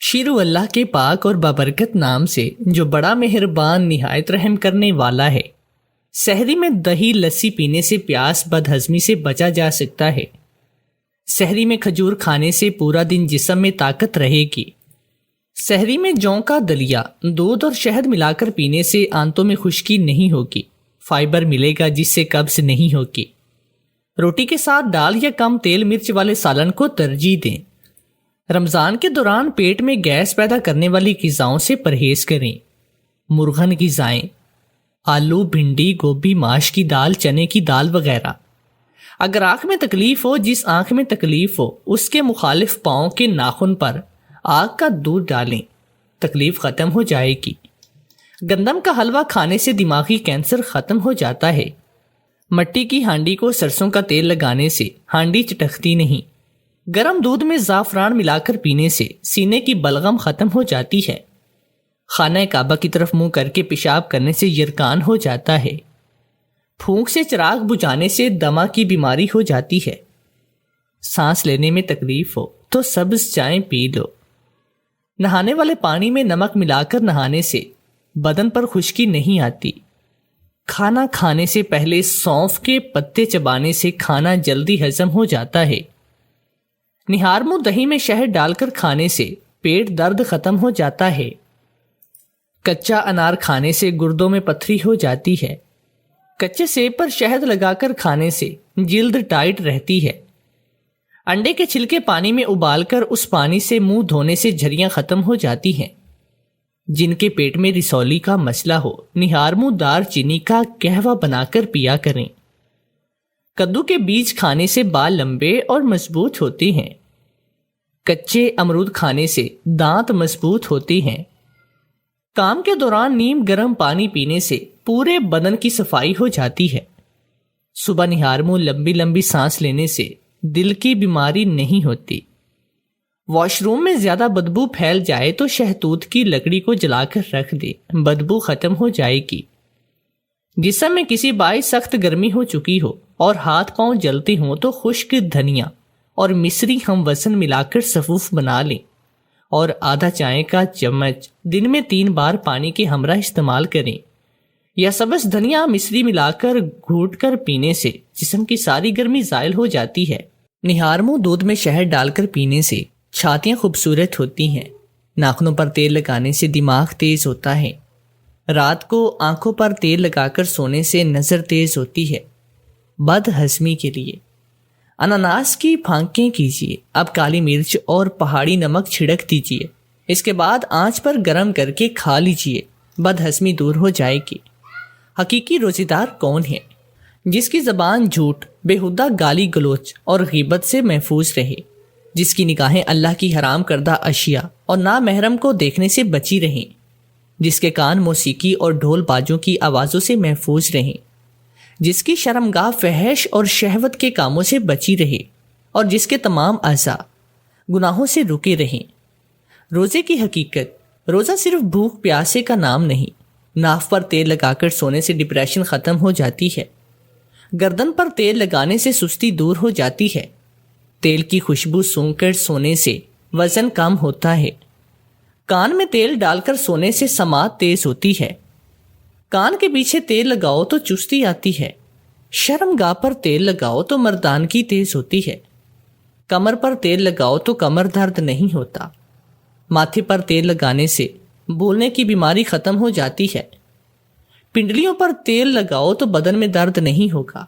شروع اللہ کے پاک اور بابرکت نام سے جو بڑا مہربان نہایت رحم کرنے والا ہے۔ سحری میں دہی لسی پینے سے پیاس بد ہضمی سے بچا جا سکتا ہے۔ سحری میں کھجور کھانے سے پورا دن جسم میں طاقت رہے گی۔ سحری میں جوں کا دلیا دودھ اور شہد ملا کر پینے سے آنتوں میں خشکی نہیں ہوگی، فائبر ملے گا جس سے قبض نہیں ہوگی۔ روٹی کے ساتھ دال یا کم تیل مرچ والے سالن کو ترجیح دیں۔ رمضان کے دوران پیٹ میں گیس پیدا کرنے والی غذاؤں سے پرہیز کریں۔ مرغن غذائیں، آلو، بھنڈی، گوبھی، ماش کی دال، چنے کی دال وغیرہ۔ اگر آنکھ میں تکلیف ہو، جس آنکھ میں تکلیف ہو اس کے مخالف پاؤں کے ناخن پر آگ کا دودھ ڈالیں، تکلیف ختم ہو جائے گی۔ گندم کا حلوہ کھانے سے دماغی کینسر ختم ہو جاتا ہے۔ مٹی کی ہانڈی کو سرسوں کا تیل لگانے سے ہانڈی چٹکتی نہیں۔ گرم دودھ میں زعفران ملا کر پینے سے سینے کی بلغم ختم ہو جاتی ہے۔ خانہ کعبہ کی طرف منہ کر کے پیشاب کرنے سے یرکان ہو جاتا ہے۔ پھونک سے چراغ بجھانے سے دمہ کی بیماری ہو جاتی ہے۔ سانس لینے میں تکلیف ہو تو سبز چائے پی لو۔ نہانے والے پانی میں نمک ملا کر نہانے سے بدن پر خشکی نہیں آتی۔ کھانا کھانے سے پہلے سونف کے پتے چبانے سے کھانا جلدی ہضم ہو جاتا ہے۔ نہار منہ دہی میں شہد ڈال کر کھانے سے پیٹ درد ختم ہو جاتا ہے۔ کچا انار کھانے سے گردوں میں پتھری ہو جاتی ہے۔ کچے سیب پر شہد لگا کر کھانے سے جلد ٹائٹ رہتی ہے۔ انڈے کے چھلکے پانی میں ابال کر اس پانی سے منہ دھونے سے جھریاں ختم ہو جاتی ہیں۔ جن کے پیٹ میں رسولی کا مسئلہ ہو، نہار منہ دار چینی کا قہوہ بنا کر پیا کریں۔ کدو کے بیج کھانے سے بال لمبے اور مضبوط ہوتے ہیں۔ کچے امرود کھانے سے دانت مضبوط ہوتے ہیں۔ کام کے دوران نیم گرم پانی پینے سے پورے بدن کی صفائی ہو جاتی ہے۔ صبح نہار منہ لمبی لمبی سانس لینے سے دل کی بیماری نہیں ہوتی۔ واش روم میں زیادہ بدبو پھیل جائے تو شہتوت کی لکڑی کو جلا کر رکھ دے، بدبو ختم ہو جائے گی۔ جسم میں کسی باعث سخت گرمی ہو چکی ہو اور ہاتھ پاؤں جلتے ہوں تو خشک دھنیا اور مصری ہم وزن ملا کر صفوف بنا لیں اور آدھا چائے کا چمچ دن میں 3 بار پانی کے ہمراہ استعمال کریں، یا سبز دھنیا مصری ملا کر گھونٹ کر پینے سے جسم کی ساری گرمی زائل ہو جاتی ہے۔ نہار منہ دودھ میں شہد ڈال کر پینے سے چھاتیاں خوبصورت ہوتی ہیں۔ ناخنوں پر تیل لگانے سے دماغ تیز ہوتا ہے۔ رات کو آنکھوں پر تیل لگا کر سونے سے نظر تیز ہوتی ہے۔ بد ہضمی کے لیے اناناس کی پھانکیں کیجیے، اب کالی مرچ اور پہاڑی نمک چھڑک دیجیے، اس کے بعد آنچ پر گرم کر کے کھا لیجیے، بد ہضمی دور ہو جائے گی۔ حقیقی روزے دار کون ہے؟ جس کی زبان جھوٹ، بےہودہ گالی گلوچ اور غیبت سے محفوظ رہے، جس کی نگاہیں اللہ کی حرام کردہ اشیاء اور نامحرم کو دیکھنے سے بچی رہیں، جس کے کان موسیقی اور ڈھول باجوں کی آوازوں سے محفوظ رہیں، جس کی شرمگاہ فحش اور شہوت کے کاموں سے بچی رہے اور جس کے تمام اعضاء گناہوں سے رکے رہیں۔ روزے کی حقیقت، روزہ صرف بھوک پیاسے کا نام نہیں۔ ناف پر تیل لگا کر سونے سے ڈپریشن ختم ہو جاتی ہے۔ گردن پر تیل لگانے سے سستی دور ہو جاتی ہے۔ تیل کی خوشبو سونگھ کر سونے سے وزن کم ہوتا ہے۔ کان میں تیل ڈال کر سونے سے سماعت تیز ہوتی ہے۔ کان کے پیچھے تیل لگاؤ تو چستی آتی ہے۔ شرمگاہ پر تیل لگاؤ تو مردانگی تیز ہوتی ہے۔ کمر پر تیل لگاؤ تو کمر درد نہیں ہوتا۔ ماتھے پر تیل لگانے سے بولنے کی بیماری ختم ہو جاتی ہے۔ پنڈلیوں پر تیل لگاؤ تو بدن میں درد نہیں ہوگا۔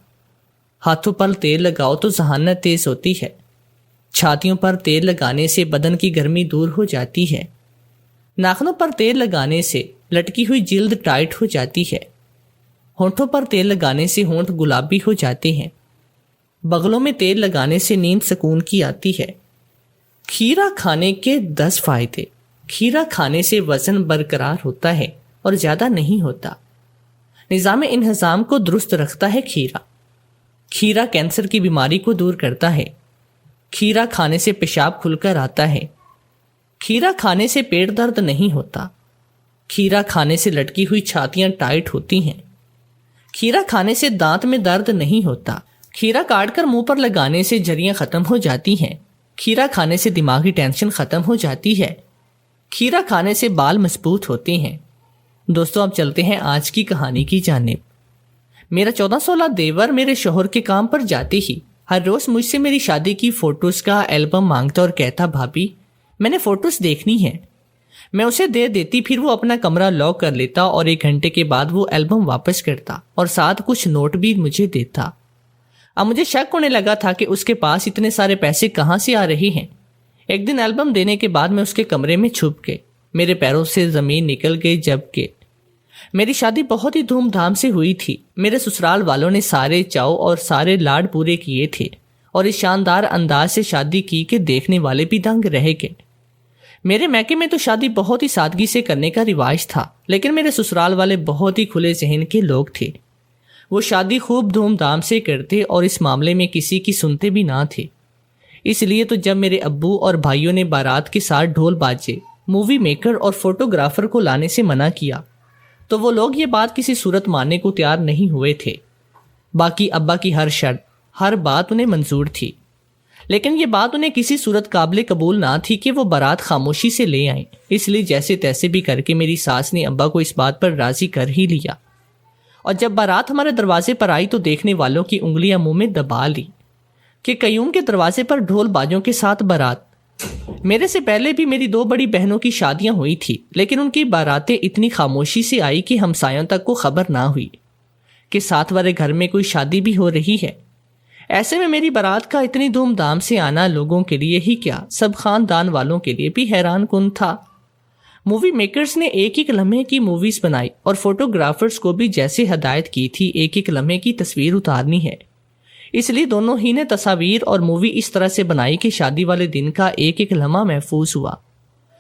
ہاتھوں پر تیل لگاؤ تو ذہانت تیز ہوتی ہے۔ چھاتیوں پر تیل لگانے سے بدن کی گرمی دور ہو جاتی ہے۔ ناخنوں پر تیل لگانے سے لٹکی ہوئی جلد ٹائٹ ہو جاتی ہے۔ ہونٹوں پر تیل لگانے سے ہونٹ گلابی ہو جاتے ہیں۔ بغلوں میں تیل لگانے سے نیند سکون کی آتی ہے۔ کھیرا کھانے کے 10 فائدے۔ کھیرا کھانے سے وزن برقرار ہوتا ہے اور زیادہ نہیں ہوتا۔ نظام انہضام کو درست رکھتا ہے کھیرا۔ کھیرا کینسر کی بیماری کو دور کرتا ہے۔ کھیرا کھانے سے پیشاب کھل کر آتا ہے۔ کھیرا کھانے سے پیٹ درد نہیں ہوتا۔ کھیرا کھانے سے لٹکی ہوئی چھاتیاں ٹائٹ ہوتی ہیں۔ کھیرا کھانے سے دانت میں درد نہیں ہوتا۔ کھیرا کاٹ کر منہ پر لگانے سے جھریاں ختم ہو جاتی ہیں۔ کھیرا کھانے سے دماغی ٹینشن ختم ہو جاتی ہے۔ کھیرا کھانے سے بال مضبوط ہوتے ہیں۔ دوستوں اب چلتے ہیں آج کی کہانی کی جانب۔ میرا 14 سالہ دیور میرے شوہر کے کام پر جاتے ہی ہر روز مجھ سے میری شادی کی فوٹوز کا البم مانگتا اور کہتا، بھابھی میں نے فوٹوز دیکھنی ہے۔ میں اسے دے دیتی، پھر وہ اپنا کمرہ لاک کر لیتا اور 1 گھنٹے کے بعد وہ البم واپس کرتا اور ساتھ کچھ نوٹ بھی مجھے دیتا۔ اب مجھے شک ہونے لگا تھا کہ اس کے پاس اتنے سارے پیسے کہاں سے آ رہے ہیں۔ ایک دن البم دینے کے بعد میں اس کے کمرے میں چھپ گئی، میرے پیروں سے زمین نکل گئی، جبکہ میری شادی بہت ہی دھوم دھام سے ہوئی تھی۔ میرے سسرال والوں نے سارے چاؤ اور سارے لاڈ پورے کیے تھے اور اس شاندار انداز سے شادی کی کہ دیکھنے والے بھی دنگ رہ گئے۔ میرے میکے میں تو شادی بہت ہی سادگی سے کرنے کا رواج تھا، لیکن میرے سسرال والے بہت ہی کھلے ذہن کے لوگ تھے۔ وہ شادی خوب دھوم دھام سے کرتے اور اس معاملے میں کسی کی سنتے بھی نہ تھے۔ اس لیے تو جب میرے ابو اور بھائیوں نے بارات کے ساتھ ڈھول باجے، مووی میکر اور فوٹوگرافر کو لانے سے منع کیا تو وہ لوگ یہ بات کسی صورت ماننے کو تیار نہیں ہوئے تھے۔ باقی ابا کی ہر شرط، ہر بات انہیں منظور تھی، لیکن یہ بات انہیں کسی صورت قابل قبول نہ تھی کہ وہ بارات خاموشی سے لے آئیں۔ اس لیے جیسے تیسے بھی کر کے میری ساس نے ابا کو اس بات پر راضی کر ہی لیا، اور جب بارات ہمارے دروازے پر آئی تو دیکھنے والوں کی انگلیاں منہ میں دبا لی کہ قیوم کے دروازے پر ڈھول باجوں کے ساتھ بارات۔ میرے سے پہلے بھی میری 2 بڑی بہنوں کی شادیاں ہوئی تھی، لیکن ان کی باراتیں اتنی خاموشی سے آئی کہ ہمسایوں تک کو خبر نہ ہوئی کہ ساتھ والے گھر میں کوئی شادی بھی ہو رہی ہے۔ ایسے میں میری بارات کا اتنی دھوم دھام سے آنا لوگوں کے لیے ہی کیا، سب خاندان والوں کے لیے بھی حیران کن تھا۔ مووی میکرز نے ایک ایک لمحے کی موویز بنائی اور فوٹوگرافرز کو بھی جیسے ہدایت کی تھی ایک ایک لمحے کی تصویر اتارنی ہے۔ اس لیے دونوں ہی نے تصاویر اور مووی اس طرح سے بنائی کہ شادی والے دن کا ایک ایک لمحہ محفوظ ہوا،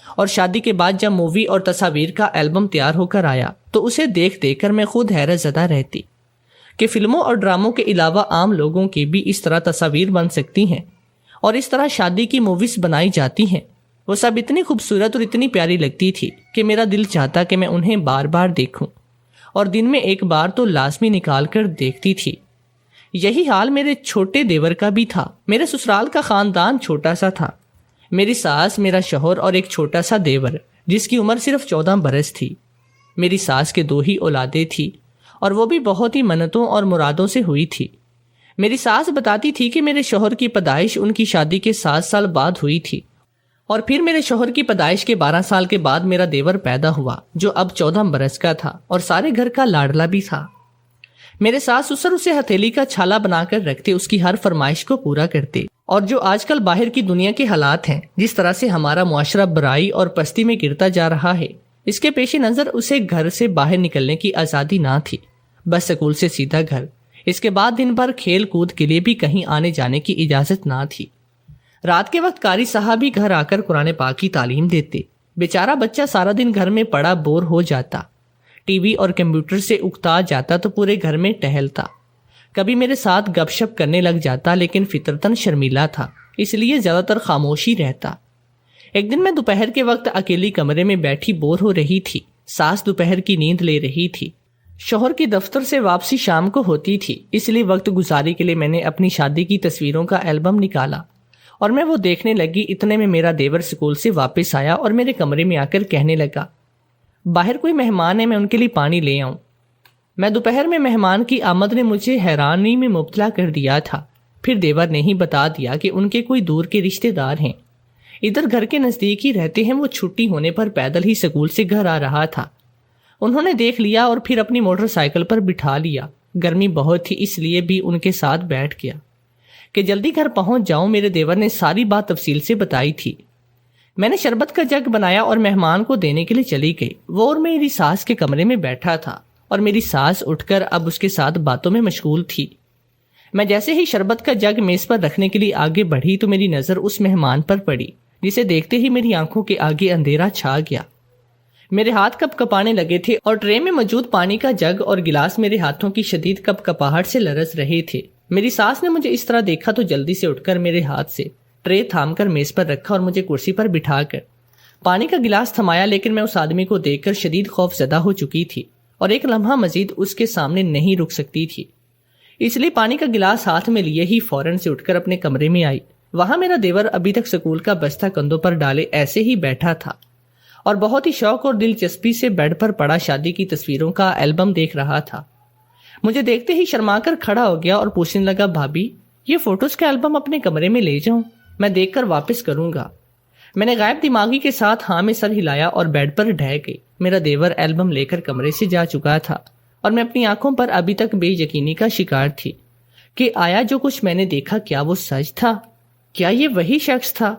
اور شادی کے بعد جب مووی اور تصاویر کا البم تیار ہو کر آیا تو اسے دیکھ دیکھ کر میں خود حیرت زدہ رہتی کہ فلموں اور ڈراموں کے علاوہ عام لوگوں کی بھی اس طرح تصاویر بن سکتی ہیں اور اس طرح شادی کی موویز بنائی جاتی ہیں۔ وہ سب اتنی خوبصورت اور اتنی پیاری لگتی تھی کہ میرا دل چاہتا کہ میں انہیں بار بار دیکھوں، اور دن میں ایک بار تو لازمی نکال کر دیکھتی تھی۔ یہی حال میرے چھوٹے دیور کا بھی تھا۔ میرے سسرال کا خاندان چھوٹا سا تھا۔ میری ساس، میرا شوہر اور ایک چھوٹا سا دیور جس کی عمر صرف 14 برس تھی۔ میری ساس کے 2 ہی اولادیں تھی اور وہ بھی بہت ہی منتوں اور مرادوں سے ہوئی تھی۔ میری ساس بتاتی تھی کہ میرے شوہر کی پیدائش ان کی شادی کے 7 سال بعد ہوئی تھی، اور پھر میرے شوہر کی پیدائش کے 12 سال کے بعد میرا دیور پیدا ہوا جو اب 14 برس کا تھا اور سارے گھر کا لاڈلا بھی تھا۔ میرے ساس سسر اسے ہتھیلی کا چھالا بنا کر رکھتے، اس کی ہر فرمائش کو پورا کرتے، اور جو آج کل باہر کی دنیا کے حالات ہیں، جس طرح سے ہمارا معاشرہ برائی اور پستی میں گرتا جا رہا ہے، اس کے پیش نظر اسے گھر سے باہر نکلنے کی آزادی نہ تھی، بس سکول سے سیدھا گھر۔ اس کے بعد دن بھر کھیل کود کے لیے بھی کہیں آنے جانے کی اجازت نہ تھی۔ رات کے وقت قاری صاحب بھی گھر آ کر قرآن پاک کی تعلیم دیتے۔ بیچارہ بچہ سارا دن گھر میں پڑا بور ہو جاتا، ٹی وی اور کمپیوٹر سے اکتا جاتا تو پورے گھر میں ٹہلتا، کبھی میرے ساتھ گپ شپ کرنے لگ جاتا، لیکن فطرتاً شرمیلا تھا، اس لیے زیادہ تر خاموشی رہتا۔ ایک دن میں دوپہر کے وقت اکیلی کمرے میں بیٹھی بور ہو رہی تھی۔ ساس دوپہر کی نیند لے رہی تھی، شوہر کی دفتر سے واپسی شام کو ہوتی تھی، اس لیے وقت گزاری کے لیے میں نے اپنی شادی کی تصویروں کا البم نکالا اور میں وہ دیکھنے لگی۔ اتنے میں میرا دیور سکول سے واپس آیا اور میرے کمرے میں آ کر کہنے لگا، باہر کوئی مہمان ہے، میں ان کے لیے پانی لے آؤں۔ میں دوپہر میں مہمان کی آمد نے مجھے حیرانی میں مبتلا کر دیا تھا۔ پھر دیور نے ہی بتا دیا کہ ان کے کوئی دور کے رشتے دار ہیں، ادھر گھر کے نزدیک ہی رہتے ہیں۔ وہ چھٹی ہونے پر پیدل ہی سکول سے گھر آ رہا تھا۔ انہوں نے دیکھ لیا اور پھر اپنی موٹر سائیکل پر بٹھا لیا۔ گرمی بہت تھی، اس لیے بھی ان کے ساتھ بیٹھ گیا کہ جلدی گھر پہنچ جاؤں۔ میرے دیور نے ساری بات تفصیل سے بتائی تھی۔ میں نے شربت کا جگ بنایا اور مہمان کو دینے کے لیے چلی گئی۔ وہ اور میری ساس کے کمرے میں بیٹھا تھا اور میری ساس اٹھ کر اب اس کے ساتھ باتوں میں مشغول تھی۔ میں جیسے ہی شربت کا جگ میز پر رکھنے کے لیے آگے بڑھی تو میری نظر اس مہمان پر پڑی جسے دیکھتے ہی میری آنکھوں کے آگے اندھیرا چھا گیا۔ میرے ہاتھ کپ کپانے لگے تھے اور ٹرے میں موجود پانی کا جگ اور گلاس میرے ہاتھوں کی شدید کپ کپاہٹ سے لرز رہے تھے۔ میری ساس نے مجھے اس طرح دیکھا تو جلدی سے اٹھ کر میرے ہاتھ سے ٹرے تھام کر میز پر رکھا اور مجھے کرسی پر بٹھا کر پانی کا گلاس تھمایا، لیکن میں اس آدمی کو دیکھ کر شدید خوف زدہ ہو چکی تھی اور ایک لمحہ مزید اس کے سامنے نہیں رک سکتی تھی، اس لیے پانی کا گلاس ہاتھ میں لیے ہی فوراً سے اٹھ کر اپنے کمرے میں آئی۔ وہاں میرا دیور ابھی تک سکول کا بستہ کندھوں پر ڈالے ایسے ہی بیٹھا تھا اور بہت ہی شوق اور دلچسپی سے بیڈ پر پڑا شادی کی تصویروں کا البم دیکھ رہا تھا۔ مجھے دیکھتے ہی شرما کر کھڑا ہو گیا اور پوچھنے لگا، بھابھی یہ فوٹوز کا البم اپنے کمرے میں لے جاؤں؟ میں دیکھ کر واپس کروں گا۔ میں نے غائب دماغی کے ساتھ ہاں میں سر ہلایا اور بیڈ پر ڈھہ گئی۔ میرا دیور البم لے کر کمرے سے جا چکا تھا اور میں اپنی آنکھوں پر ابھی تک بے یقینی کا شکار تھی کہ آیا جو کچھ میں نے دیکھا کیا وہ سچ تھا؟ کیا یہ وہی شخص تھا؟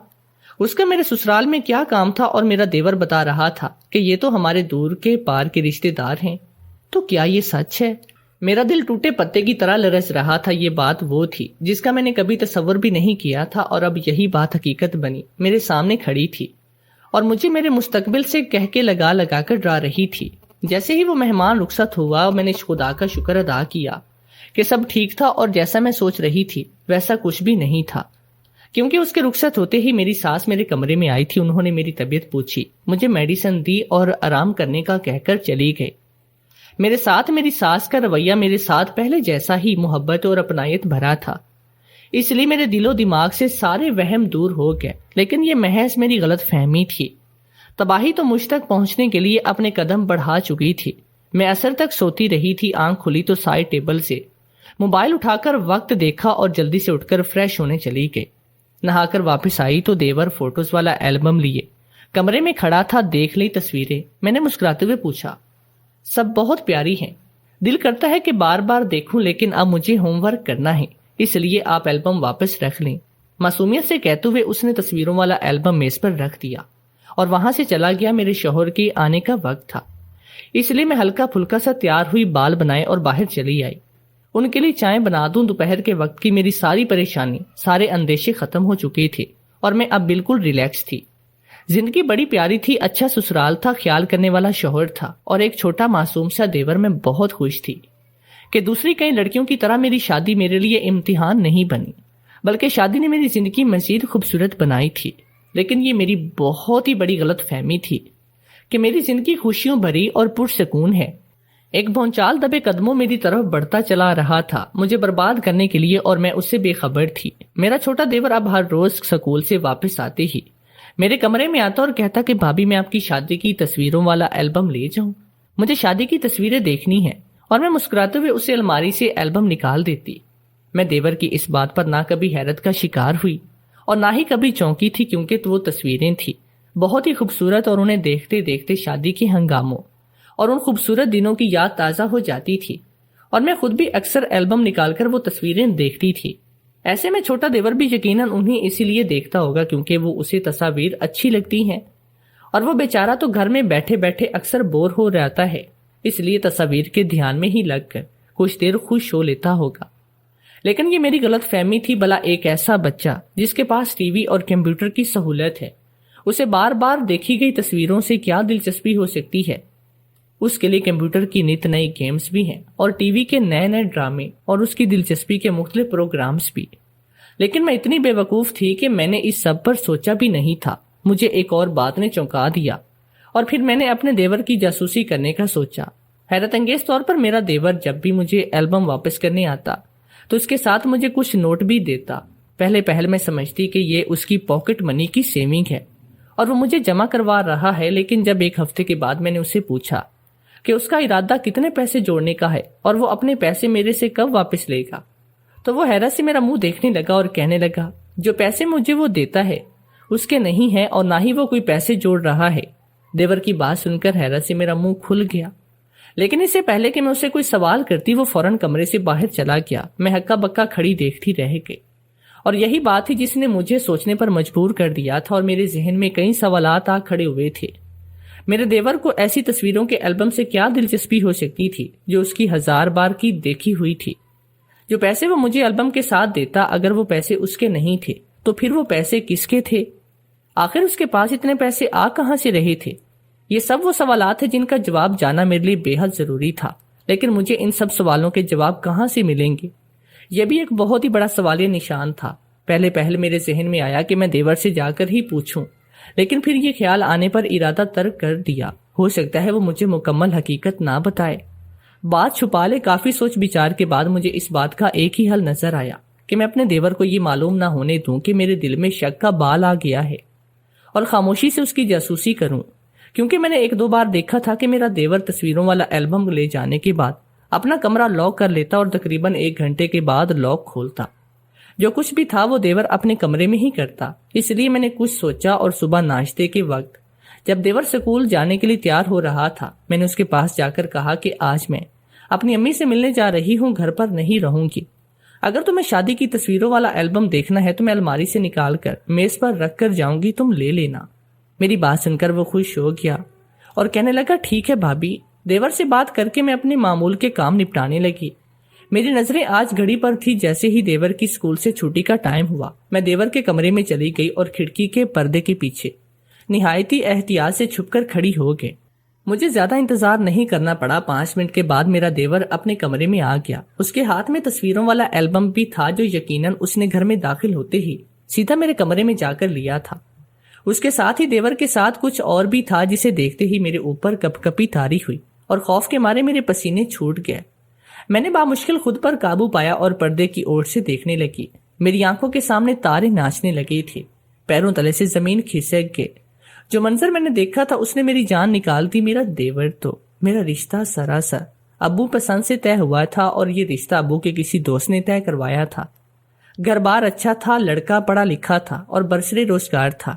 اس کا میرے سسرال میں کیا کام تھا؟ اور میرا دیور بتا رہا تھا کہ یہ تو ہمارے دور کے پار کے رشتے دار ہیں، تو کیا یہ سچ ہے؟ میرا دل ٹوٹے پتے کی طرح لرز رہا تھا۔ یہ بات وہ تھی جس کا میں نے کبھی تصور بھی نہیں کیا تھا، اور اب یہی بات حقیقت بنی، میرے سامنے کھڑی تھی اور مجھے میرے مستقبل سے کہہ کے لگا لگا کر ڈرا رہی تھی۔ جیسے ہی وہ مہمان رخصت ہوا، میں نے خدا کا شکر ادا کیا کہ سب ٹھیک تھا، اور جیسا میں سوچ رہی تھی ویسا کچھ بھی نہیں تھا، کیونکہ اس کے رخصت ہوتے ہی میری ساس میرے کمرے میں آئی تھی۔ انہوں نے میری طبیعت پوچھی، مجھے میڈیسن دی اور آرام کرنے کا کہہ کر چلی گئی۔ میرے ساتھ میری ساس کا رویہ میرے ساتھ پہلے جیسا ہی محبت اور اپنائیت بھرا تھا، اس لیے میرے دل و دماغ سے سارے وہم دور ہو گئے۔ لیکن یہ محض میری غلط فہمی تھی۔ تباہی تو مجھ تک پہنچنے کے لیے اپنے قدم بڑھا چکی تھی۔ میں عصر تک سوتی رہی تھی۔ آنکھ کھلی تو سائڈ ٹیبل سے موبائل اٹھا کر وقت دیکھا اور جلدی سے اٹھ کر فریش ہونے چلی گئی۔ نہا کر واپس آئی تو دیور فوٹوز والا البم لیے کمرے میں کھڑا تھا۔ دیکھ لی تصویریں؟ میں نے مسکراتے ہوئے پوچھا۔ سب بہت پیاری ہیں، دل کرتا ہے کہ بار بار دیکھوں، لیکن اب مجھے ہوم ورک کرنا ہے، اس لیے آپ البم واپس رکھ لیں۔ معصومیت سے کہتے ہوئے اس نے تصویروں والا البم میز پر رکھ دیا اور وہاں سے چلا گیا۔ میرے شوہر کے آنے کا وقت تھا، اس لیے میں ہلکا پھلکا سا تیار ہوئی، بال بنائے اور باہر چلی آئی۔ ان کے لیے چائے بنا دوں۔ دوپہر کے وقت کی میری ساری پریشانی، سارے اندیشے ختم ہو چکے تھے اور میں اب بالکل ریلیکس تھی۔ زندگی بڑی پیاری تھی، اچھا سسرال تھا، خیال کرنے والا شوہر تھا اور ایک چھوٹا معصوم سا دیور۔ میں بہت خوش تھی کہ دوسری کئی لڑکیوں کی طرح میری شادی میرے لیے امتحان نہیں بنی، بلکہ شادی نے میری زندگی مزید خوبصورت بنائی تھی۔ لیکن یہ میری بہت ہی بڑی غلط فہمی تھی کہ میری زندگی خوشیوں بھری اور پرسکون ہے۔ ایک بھونچال دبے قدموں میری طرف بڑھتا چلا رہا تھا، مجھے برباد کرنے کے لیے، اور میں اس سے بے خبر تھی۔ میرا چھوٹا دیور اب ہر روز سکول سے واپس آتے ہی میرے کمرے میں آتا اور کہتا کہ بھابھی میں آپ کی شادی کی تصویروں والا البم لے جاؤں، مجھے شادی کی تصویریں دیکھنی ہیں، اور میں مسکراتے ہوئے اسے الماری سے البم نکال دیتی۔ میں دیور کی اس بات پر نہ کبھی حیرت کا شکار ہوئی اور نہ ہی کبھی چونکی تھی، کیونکہ وہ تصویریں تھیں بہت ہی خوبصورت، اور انہیں دیکھتے دیکھتے شادی کے ہنگاموں اور ان خوبصورت دنوں کی یاد تازہ ہو جاتی تھی، اور میں خود بھی اکثر البم نکال کر وہ تصویریں دیکھتی تھی۔ ایسے میں چھوٹا دیور بھی یقیناً انہیں اسی لیے دیکھتا ہوگا کیونکہ وہ اسے تصاویر اچھی لگتی ہیں، اور وہ بیچارہ تو گھر میں بیٹھے بیٹھے اکثر بور ہو جاتا ہے، اس لیے تصاویر کے دھیان میں ہی لگ کر کچھ دیر خوش ہو لیتا ہوگا۔ لیکن یہ میری غلط فہمی تھی۔ بھلا ایک ایسا بچہ جس کے پاس ٹی وی اور کمپیوٹر کی سہولت ہے، اسے بار بار دیکھی گئی تصویروں سے کیا دلچسپی ہو سکتی ہے؟ اس کے لیے کمپیوٹر کی نت نئی گیمز بھی ہیں اور ٹی وی کے نئے نئے ڈرامے اور اس کی دلچسپی کے مختلف پروگرامز بھی۔ لیکن میں اتنی بے وقوف تھی کہ میں نے اس سب پر سوچا بھی نہیں تھا۔ مجھے ایک اور بات نے چونکا دیا، اور پھر میں نے اپنے دیور کی جاسوسی کرنے کا سوچا۔ حیرت انگیز طور پر میرا دیور جب بھی مجھے البم واپس کرنے آتا تو اس کے ساتھ مجھے کچھ نوٹ بھی دیتا۔ پہلے میں سمجھتی کہ یہ اس کی پاکٹ منی کی سیونگ ہے اور وہ مجھے جمع کروا رہا ہے، لیکن جب ایک ہفتے کے بعد میں نے اس سے پوچھا کہ اس کا ارادہ کتنے پیسے جوڑنے کا ہے اور وہ اپنے پیسے میرے سے کب واپس لے گا، تو وہ حیرت سے میرا منہ دیکھنے لگا اور کہنے لگا، جو پیسے مجھے وہ دیتا ہے اس کے نہیں ہے اور نہ ہی وہ کوئی پیسے جوڑ رہا ہے۔ دیور کی بات سن کر حیرت سے میرا منہ کھل گیا، لیکن اس سے پہلے کہ میں اسے کوئی سوال کرتی وہ فوراً کمرے سے باہر چلا گیا۔ میں ہکا بکا کھڑی دیکھتی رہ گئی، اور یہی بات تھی جس نے مجھے سوچنے پر مجبور کر دیا تھا، اور میرے ذہن میں کئی سوالات آ کھڑے ہوئے تھے۔ میرے دیور کو ایسی تصویروں کے البم سے کیا دلچسپی ہو سکتی تھی جو اس کی 1000 بار کی دیکھی ہوئی تھی؟ جو پیسے وہ مجھے البم کے ساتھ دیتا، اگر وہ پیسے اس کے نہیں تھے تو پھر وہ پیسے کس کے تھے؟ آخر اس کے پاس اتنے پیسے آ کہاں سے رہے تھے؟ یہ سب وہ سوالات ہیں جن کا جواب جاننا میرے لیے بے حد ضروری تھا، لیکن مجھے ان سب سوالوں کے جواب کہاں سے ملیں گے؟ یہ بھی ایک بہت ہی بڑا سوالیہ نشان تھا۔ پہلے میرے ذہن میں آیا کہ میں دیور سے جا کر ہی پوچھوں، لیکن پھر یہ خیال آنے پر ارادہ ترک کر دیا۔ ہو سکتا ہے وہ مجھے مکمل حقیقت نہ بتائے، بات چھپا لے۔ کافی سوچ بچار کے بعد مجھے اس بات کا ایک ہی حل نظر آیا کہ میں اپنے دیور کو یہ معلوم نہ ہونے دوں کہ میرے دل میں شک کا بال آ گیا ہے، اور خاموشی سے اس کی جاسوسی کروں، کیونکہ میں نے ایک دو بار دیکھا تھا کہ میرا دیور تصویروں والا البم لے جانے کے بعد اپنا کمرہ لاک کر لیتا اور تقریباً 1 گھنٹے کے بعد لاک کھولتا۔ جو کچھ بھی تھا وہ دیور اپنے کمرے میں ہی کرتا۔ اس لیے میں نے کچھ سوچا اور صبح ناشتے کے وقت جب دیور سکول جانے کے لیے تیار ہو رہا تھا، میں نے اس کے پاس جا کر کہا کہ آج میں اپنی امی سے ملنے جا رہی ہوں، گھر پر نہیں رہوں گی۔ اگر تمہیں شادی کی تصویروں والا البم دیکھنا ہے تو میں الماری سے نکال کر میز پر رکھ کر جاؤں گی، تم لے لینا۔ میری بات سن کر وہ خوش ہو گیا اور کہنے لگا ٹھیک ہے بھابی۔ دیور سے بات کر کے میں اپنے معمول کے کام نپٹانے لگی۔ میری نظریں آج گھڑی پر تھی۔ جیسے ہی دیور کی اسکول سے چھٹی کا ٹائم ہوا، میں دیور کے کمرے میں چلی گئی اور کھڑکی کے پردے کے پیچھے نہایتی احتیاط سے چھپ کر کھڑی ہو گئی۔ مجھے زیادہ انتظار نہیں کرنا پڑا۔ 5 منٹ کے بعد میرا دیور اپنے کمرے میں آ گیا۔ اس کے ہاتھ میں تصویروں والا البم بھی تھا جو یقیناً اس نے گھر میں داخل ہوتے ہی سیدھا میرے کمرے میں جا کر لیا تھا۔ اس کے ساتھ ہی دیور کے ساتھ کچھ اور بھی تھا جسے دیکھتے ہی میرے اوپر کپ کپی طاری ہوئی اور خوف کے مارے میرے پسینے چھوٹ گئے۔ میں نے بامشکل خود پر قابو پایا اور پردے کی اوٹ سے دیکھنے لگی۔ میری آنکھوں کے سامنے تارے ناچنے لگے تھے، پیروں تلے سے زمین کھسک گئے۔ جو منظر میں نے دیکھا تھا اس نے میری جان نکال دی۔ میرا دیور تو میرا رشتہ سراسر ابو پسند سے طے ہوا تھا اور یہ رشتہ ابو کے کسی دوست نے طے کروایا تھا۔ گھر بار اچھا تھا، لڑکا پڑھا لکھا تھا اور برسر روزگار تھا۔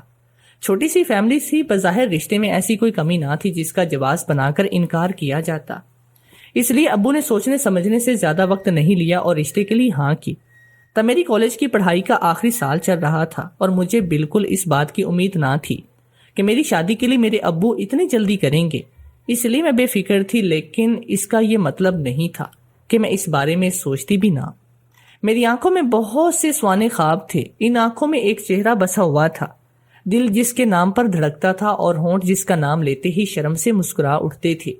چھوٹی سی فیملی سی، بظاہر رشتے میں ایسی کوئی کمی نہ تھی جس کا جواز بنا کر انکار کیا جاتا۔ اس لیے ابو نے سوچنے سمجھنے سے زیادہ وقت نہیں لیا اور رشتے کے لیے ہاں کی۔ تب میری کالج کی پڑھائی کا آخری سال چل رہا تھا اور مجھے بالکل اس بات کی امید نہ تھی کہ میری شادی کے لیے میرے ابو اتنی جلدی کریں گے۔ اس لیے میں بے فکر تھی، لیکن اس کا یہ مطلب نہیں تھا کہ میں اس بارے میں سوچتی بھی نہ۔ میری آنکھوں میں بہت سے سوانے خواب تھے۔ ان آنکھوں میں ایک چہرہ بسا ہوا تھا، دل جس کے نام پر دھڑکتا تھا اور ہونٹ جس کا نام لیتے ہی شرم سے مسکرا اٹھتے تھے۔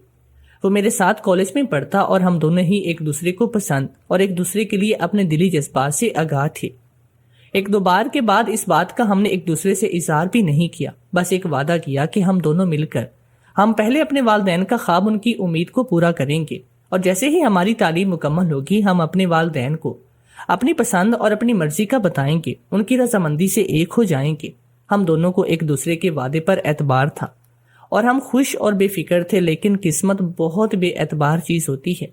وہ میرے ساتھ کالج میں پڑھتا اور ہم دونوں ہی ایک دوسرے کو پسند اور ایک دوسرے کے لیے اپنے دلی جذبات سے آگاہ تھے۔ 1-2 بار کے بعد اس بات کا ہم نے ایک دوسرے سے اظہار بھی نہیں کیا، بس ایک وعدہ کیا کہ ہم دونوں مل کر ہم پہلے اپنے والدین کا خواب، ان کی امید کو پورا کریں گے، اور جیسے ہی ہماری تعلیم مکمل ہوگی ہم اپنے والدین کو اپنی پسند اور اپنی مرضی کا بتائیں گے، ان کی رضامندی سے ایک ہو جائیں گے۔ ہم دونوں کو ایک دوسرے کے وعدے پر اعتبار تھا اور ہم خوش اور بے فکر تھے، لیکن قسمت بہت بے اعتبار چیز ہوتی ہے۔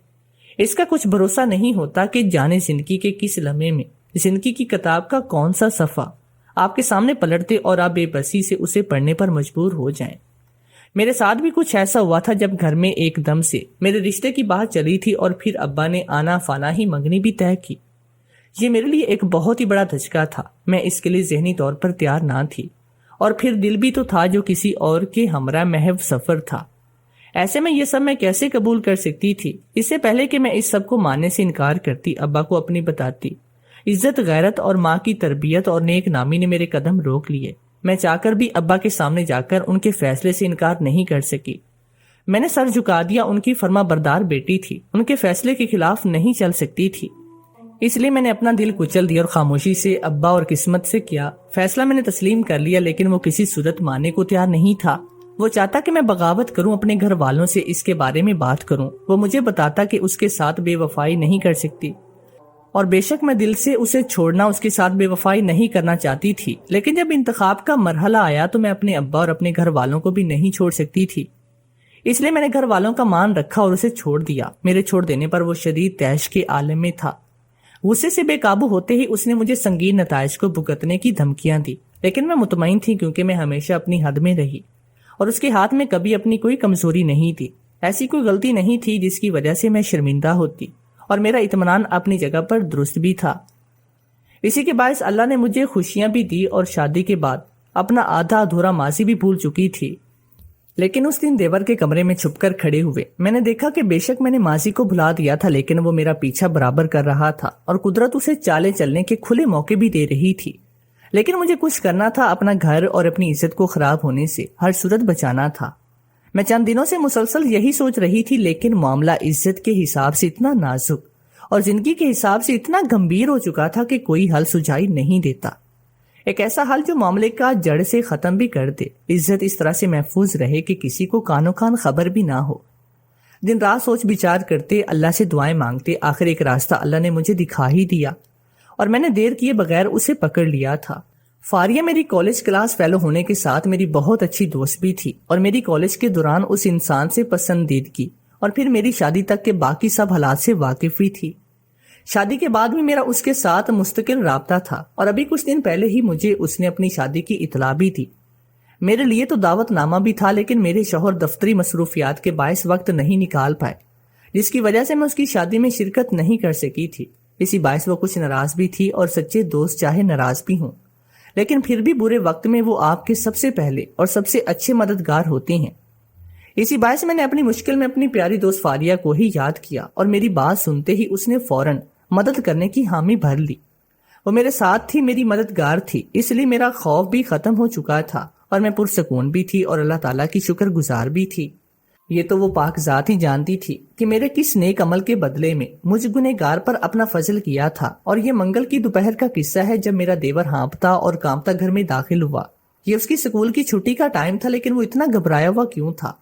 اس کا کچھ بھروسہ نہیں ہوتا کہ جانے زندگی کے کس لمحے میں زندگی کی کتاب کا کون سا صفحہ آپ کے سامنے پلٹ دے اور آپ بے بسی سے اسے پڑھنے پر مجبور ہو جائیں۔ میرے ساتھ بھی کچھ ایسا ہوا تھا جب گھر میں ایک دم سے میرے رشتے کی بات چلی تھی اور پھر ابا نے آنا فانا ہی منگنی بھی طے کی۔ یہ میرے لیے ایک بہت ہی بڑا دھچکا تھا۔ میں اس کے لیے ذہنی طور پر تیار نہ تھی اور پھر دل بھی تو تھا جو کسی اور کے ہمراہ محو سفر تھا۔ ایسے میں یہ سب میں کیسے قبول کر سکتی تھی؟ اس سے پہلے کہ میں اس سب کو ماننے سے انکار کرتی، ابا کو اپنی بتاتی، عزت، غیرت اور ماں کی تربیت اور نیک نامی نے میرے قدم روک لیے۔ میں چاہ کر بھی ابا کے سامنے جا کر ان کے فیصلے سے انکار نہیں کر سکی۔ میں نے سر جھکا دیا، ان کی فرما بردار بیٹی تھی، ان کے فیصلے کے خلاف نہیں چل سکتی تھی۔ اس لیے میں نے اپنا دل کچل دیا اور خاموشی سے ابا اور قسمت سے کیا فیصلہ میں نے تسلیم کر لیا، لیکن وہ کسی صورت ماننے کو تیار نہیں تھا۔ وہ چاہتا کہ میں بغاوت کروں، اپنے گھر والوں سے اس کے بارے میں بات کروں۔ وہ مجھے بتاتا کہ اس کے ساتھ بے وفائی نہیں کر سکتی، اور بے شک میں دل سے اسے چھوڑنا، اس کے ساتھ بے وفائی نہیں کرنا چاہتی تھی، لیکن جب انتخاب کا مرحلہ آیا تو میں اپنے ابا اور اپنے گھر والوں کو بھی نہیں چھوڑ سکتی تھی۔ اس لیے میں نے گھر والوں کا مان رکھا اور اسے چھوڑ دیا۔ میرے چھوڑ دینے پر وہ شدید طیش کے عالم میں تھا۔ غصے سے بے قابو ہوتے ہی اس نے مجھے سنگین نتائج کو بھگتنے کی دھمکیاں دی، لیکن میں مطمئن تھی کیونکہ میں ہمیشہ اپنی حد میں رہی اور اس کے ہاتھ میں کبھی اپنی کوئی کمزوری نہیں تھی۔ ایسی کوئی غلطی نہیں تھی جس کی وجہ سے میں شرمندہ ہوتی، اور میرا اطمینان اپنی جگہ پر درست بھی تھا۔ اسی کے باعث اللہ نے مجھے خوشیاں بھی دی اور شادی کے بعد اپنا آدھا ادھورا ماضی بھی بھول چکی تھی۔ لیکن اس دن دیور کے کمرے میں چھپ کر کھڑے ہوئے میں نے دیکھا کہ بے شک میں نے ماضی کو بھلا دیا تھا، لیکن وہ میرا پیچھا برابر کر رہا تھا اور قدرت اسے چالے چلنے کے کھلے موقع بھی دے رہی تھی۔ لیکن مجھے کچھ کرنا تھا، اپنا گھر اور اپنی عزت کو خراب ہونے سے ہر صورت بچانا تھا۔ میں چند دنوں سے مسلسل یہی سوچ رہی تھی، لیکن معاملہ عزت کے حساب سے اتنا نازک اور زندگی کے حساب سے اتنا گمبھیر ہو چکا تھا کہ کوئی حل سجائی نہیں دیتا۔ ایک ایسا حل جو معاملے کا جڑ سے ختم بھی کر دے، عزت اس طرح سے محفوظ رہے کہ کسی کو کانوں کان خبر بھی نہ ہو۔ دن رات سوچ بچار کرتے، اللہ سے دعائیں مانگتے، آخر ایک راستہ اللہ نے مجھے دکھا ہی دیا اور میں نے دیر کیے بغیر اسے پکڑ لیا تھا۔ فاریہ میری کالج کلاس فیلو ہونے کے ساتھ میری بہت اچھی دوست بھی تھی اور میری کالج کے دوران اس انسان سے پسندیدگی اور پھر میری شادی تک کے باقی سب حالات سے واقف بھی تھی۔ شادی کے بعد بھی میرا اس کے ساتھ مستقل رابطہ تھا اور ابھی کچھ دن پہلے ہی مجھے اس نے اپنی شادی کی اطلاع بھی دی۔ میرے لیے تو دعوت نامہ بھی تھا، لیکن میرے شوہر دفتری مصروفیات کے باعث وقت نہیں نکال پائے، جس کی وجہ سے میں اس کی شادی میں شرکت نہیں کر سکی تھی۔ اسی باعث وہ کچھ ناراض بھی تھی، اور سچے دوست چاہے ناراض بھی ہوں لیکن پھر بھی برے وقت میں وہ آپ کے سب سے پہلے اور سب سے اچھے مددگار ہوتے ہیں۔ اسی باعث میں نے اپنی مشکل میں اپنی پیاری دوست فاریہ کو ہی یاد کیا، اور میری بات سنتے ہی اس نے فوراً مدد کرنے کی حامی بھر لی۔ وہ میرے ساتھ تھی، میری مددگار تھی، اس لیے میرا خوف بھی ختم ہو چکا تھا اور میں پرسکون بھی تھی اور اللہ تعالیٰ کی شکر گزار بھی تھی۔ یہ تو وہ پاک ذات ہی جانتی تھی کہ میرے کس نیک عمل کے بدلے میں مجھ گنہگار پر اپنا فضل کیا تھا، اور یہ منگل کی دوپہر کا قصہ ہے جب میرا دیور ہانپتا اور کانپتا گھر میں داخل ہوا۔ یہ اس کی سکول کی چھٹی کا ٹائم تھا، لیکن وہ اتنا گھبرایا ہوا کیوں تھا؟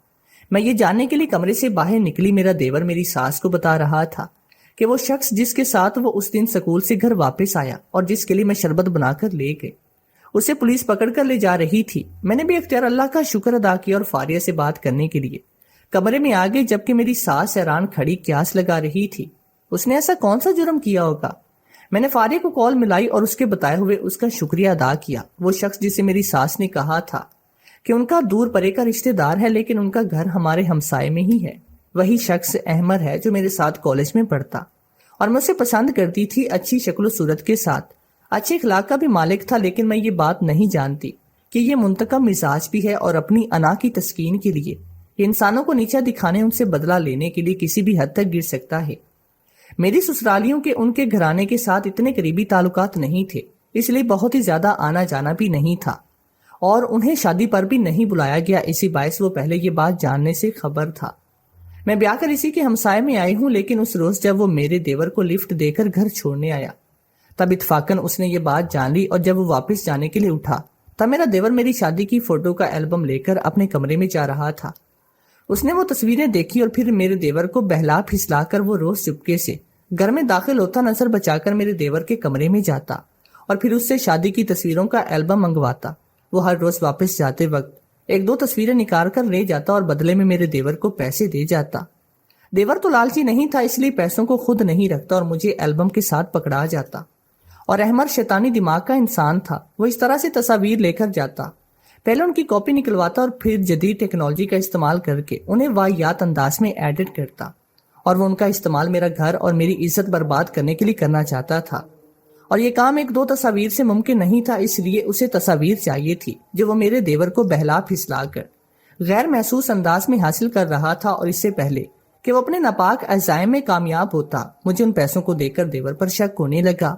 میں یہ جاننے کے لیے کمرے سے باہر نکلی۔ میرا دیور میری ساس کو بتا رہا تھا کہ وہ شخص جس کے ساتھ وہ اس دن سکول سے گھر واپس آیا اور جس کے لیے میں شربت بنا کر لے گئے، اسے پولیس پکڑ کر لے جا رہی تھی۔ میں نے بھی اختیار اللہ کا شکر ادا کیا اور فاریہ سے بات کرنے کے لیے کمرے میں آ گئی، جبکہ میری ساس حیران کھڑی قیاس لگا رہی تھی۔ اس نے ایسا کون سا جرم کیا ہوگا؟ میں نے فاریہ کو کال ملائی اور اس کے بتائے ہوئے اس کا شکریہ ادا کیا۔ وہ شخص جسے میری ساس نے کہا تھا کہ ان کا دور پرے کا رشتہ دار ہے، لیکن ان کا گھر ہمارے ہمسائے میں ہی ہے، وہی شخص احمد ہے جو میرے ساتھ کالج میں پڑھتا اور میں اسے پسند کرتی تھی، اچھی شکل و صورت کے ساتھ، اچھے اخلاق کا بھی مالک تھا۔ لیکن میں یہ بات نہیں جانتی کہ یہ منتقم مزاج بھی ہے اور اپنی انا کی تسکین کے لیے، یہ انسانوں کو نیچا دکھانے، ان سے بدلہ لینے کے لیے کسی بھی حد تک گر سکتا ہے۔ میری سسرالیوں کے ان کے گھرانے کے ساتھ اتنے قریبی تعلقات نہیں تھے، اس لیے بہت ہی زیادہ آنا جانا بھی نہیں تھا، اور انہیں شادی پر بھی نہیں بلایا گیا۔ اسی باعث وہ پہلے یہ بات جاننے سے خبر تھا۔ میں بیاہ کر اسی کے ہمسائے میں آئی ہوں، لیکن اس روز جب وہ میرے دیور کو لفٹ دے کر گھر چھوڑنے آیا، تب اتفاقاً اس نے یہ بات جان لی، اور جب وہ واپس جانے کے لیے اٹھا تب میرا دیور میری شادی کی فوٹو کا البم لے کر اپنے کمرے میں جا رہا تھا۔ اس نے وہ تصویریں دیکھی اور پھر میرے دیور کو بہلا پھسلا کر وہ روز چپکے سے گھر میں داخل ہوتا، نظر بچا کر میرے دیور کے کمرے میں جاتا اور پھر اس سے شادی کی تصویروں کا البم منگواتا۔ وہ ہر روز واپس جاتے وقت ایک دو تصویریں نکال کر لے جاتا اور بدلے میں میرے دیور کو پیسے دے جاتا۔ دیور تو لالچی نہیں تھا، اس لیے پیسوں کو خود نہیں رکھتا اور مجھے البم کے ساتھ پکڑا جاتا، اور احمد شیطانی دماغ کا انسان تھا، وہ اس طرح سے تصاویر لے کر جاتا، پہلے ان کی کاپی نکلواتا اور پھر جدید ٹیکنالوجی کا استعمال کر کے انہیں واہیات انداز میں ایڈٹ کرتا، اور وہ ان کا استعمال میرا گھر اور میری عزت برباد کرنے کے لیے کرنا چاہتا تھا۔ اور یہ کام ایک دو تصاویر سے ممکن نہیں تھا، اس لیے اسے تصاویر چاہیے تھی جو وہ میرے دیور کو بہلا پھسلا کر غیر محسوس انداز میں حاصل کر رہا تھا، اور اس سے پہلے کہ وہ اپنے ناپاک عزائم میں کامیاب ہوتا، مجھے ان پیسوں کو دے کر دیور پر شک ہونے لگا۔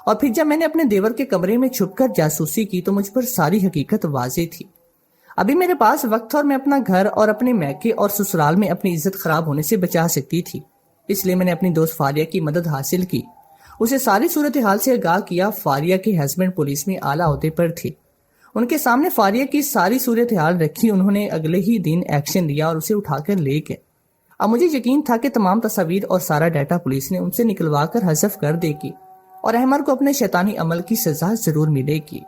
اور پھر جب میں نے اپنے دیور کے کمرے میں چھپ کر جاسوسی کی تو مجھ پر ساری حقیقت واضح تھی۔ ابھی میرے پاس وقت تھا اور میں اپنا گھر اور اپنے میکے اور سسرال میں اپنی عزت خراب ہونے سے بچا سکتی تھی، اس لیے میں نے اپنی دوست فاریہ کی مدد حاصل کی، اسے ساری صورتحال سے آگاہ کیا۔ فاریہ کے ہسبینڈ پولیس میں اعلیٰ عہدے پر تھے، ان کے سامنے فاریہ کی ساری صورتحال رکھی، انہوں نے اگلے ہی دن ایکشن لیا اور اسے اٹھا کر لے گئے۔ اب مجھے یقین تھا کہ تمام تصاویر اور سارا ڈیٹا پولیس نے ان سے نکلوا کر حذف کر دے گی، اور احمد کو اپنے شیطانی عمل کی سزا ضرور ملے گی۔